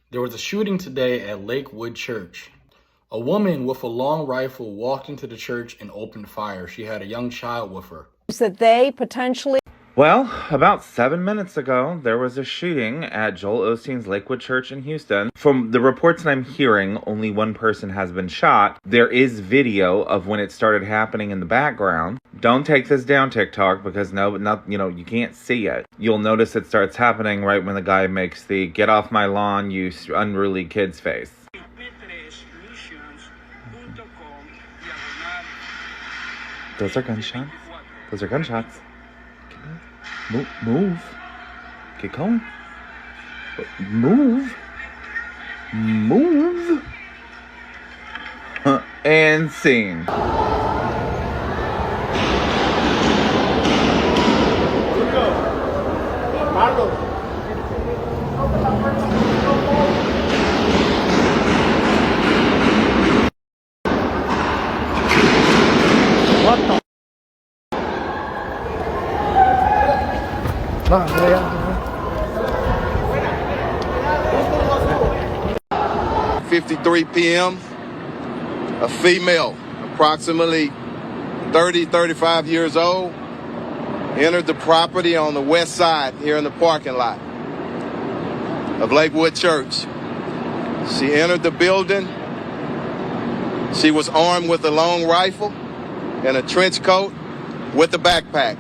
There was a shooting today at Lakewood Church. A woman with a long rifle walked into the church and opened fire. She had a young child with her. That they potentially... Well, about 7 minutes ago, there was a shooting at Joel Osteen's Lakewood Church in Houston. From the reports that I'm hearing, only one person has been shot. There is video of when it started happening in the background. Don't take this down, TikTok, because you can't see it. You'll notice it starts happening right when the guy makes the "get off my lawn, you unruly kids" face. Those are gunshots. Those are gunshots. Move. Get going. Move. And scene. What the? 53 p.m. A female, approximately 35 years old, entered the property on the west side here in the parking lot of Lakewood Church. She entered the building. She was armed with a long rifle and a trench coat with a backpack,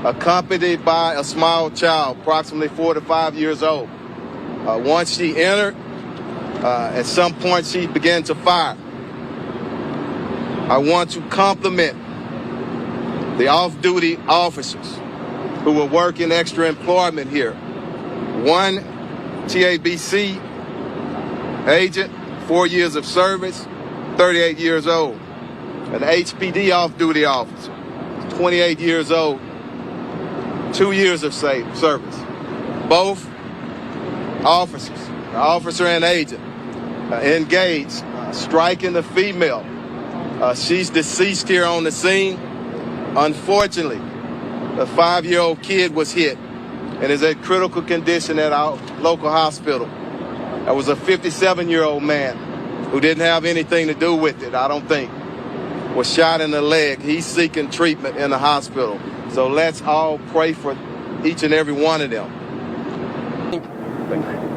accompanied by a small child, approximately 4 to 5 years old. Once she entered, at some point she began to fire. I want to compliment the off-duty officers who were working extra employment here. One TABC agent, 4 years of service, 38 years old. An HPD off-duty officer, 28 years old, 2 years of service. Both officers, the officer and agent, engaged, striking the female. She's deceased here on the scene. Unfortunately, the 5-year-old kid was hit and is in critical condition at our local hospital. There was a 57-year-old man who didn't have anything to do with it, I don't think, was shot in the leg. He's seeking treatment in the hospital. So let's all pray for each and every one of them.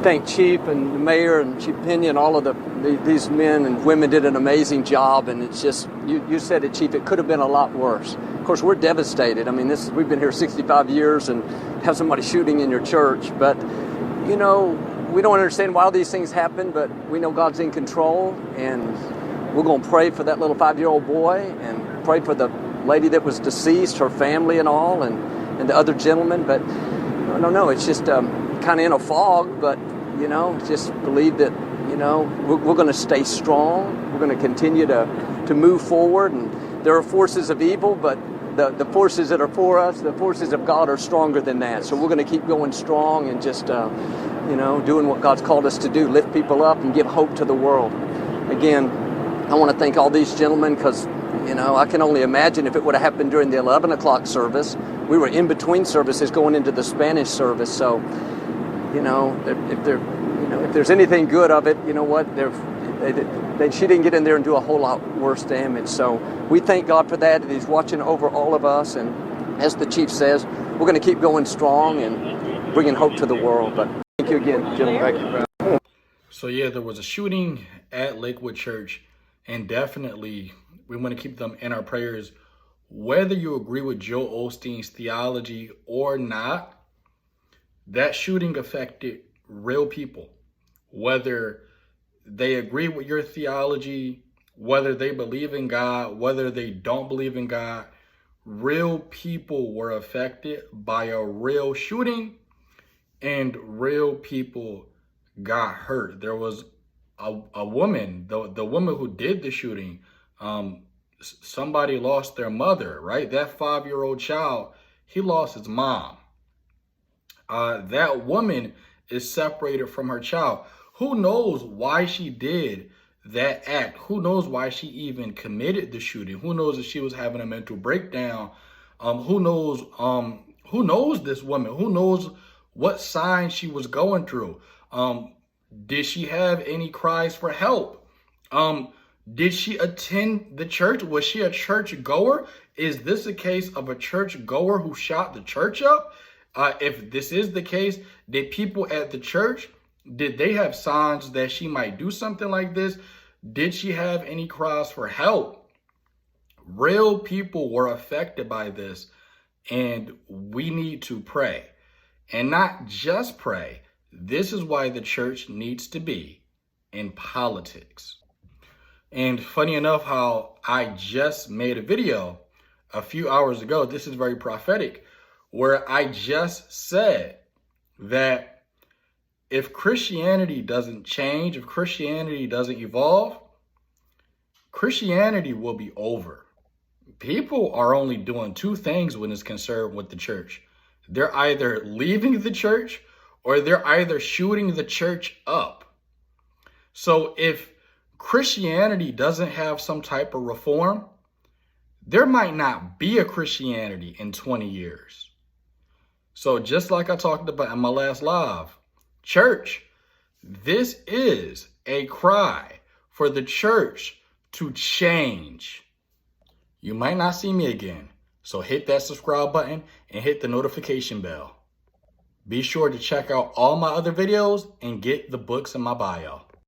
Thank Chief and the Mayor and Chief Pena and all of these men and women did an amazing job. And it's just, you said it, Chief, it could have been a lot worse. Of course, we're devastated. I mean, we've been here 65 years and have somebody shooting in your church. But, we don't understand why all these things happen, but we know God's in control. And we're going to pray for that little 5-year-old boy and pray for the lady that was deceased, her family and all, and the other gentleman. But no, it's just kind of in a fog, but, just believe that, we're going to stay strong. We're going to continue to move forward. And there are forces of evil, but the forces that are for us, the forces of God are stronger than that. So we're going to keep going strong and just, doing what God's called us to do, lift people up and give hope to the world. Again, I want to thank all these gentlemen because, I can only imagine if it would have happened during the 11 o'clock service. We were in between services going into the Spanish service. So, if there's anything good of it, you know what, she didn't get in there and do a whole lot worse damage. So we thank God for that. He's watching over all of us. And as the Chief says, we're going to keep going strong and bringing hope to the world. But thank you again, gentlemen. So yeah, there was a shooting at Lakewood Church, and definitely we want to keep them in our prayers. Whether you agree with Joel Osteen's theology or not, that shooting affected real people. Whether they agree with your theology, whether they believe in God, whether they don't believe in God, real people were affected by a real shooting, and real people got hurt. There was a woman, the woman who did the shooting, somebody lost their mother, right? That 5-year-old child, he lost his mom. That woman is separated from her child. Who knows why she did that act? Who knows why she even committed the shooting? Who knows if she was having a mental breakdown? Who knows this woman? Who knows what signs she was going through? Did she have any cries for help? Did she attend the church? Was she a church goer? Is this a case of a church goer who shot the church up? If this is the case, did people at the church, did they have signs that she might do something like this? Did she have any cries for help? Real people were affected by this, and we need to pray. And not just pray. This is why the church needs to be in politics. And funny enough, how I just made a video a few hours ago, this is very prophetic, where I just said that if Christianity doesn't change, if Christianity doesn't evolve, Christianity will be over. People are only doing two things when it's concerned with the church. They're either leaving the church or they're either shooting the church up. So if Christianity doesn't have some type of reform, there might not be a Christianity in 20 years. So just like I talked about in my last live, church, this is a cry for the church to change. You might not see me again, so hit that subscribe button and hit the notification bell. Be sure to check out all my other videos and get the books in my bio.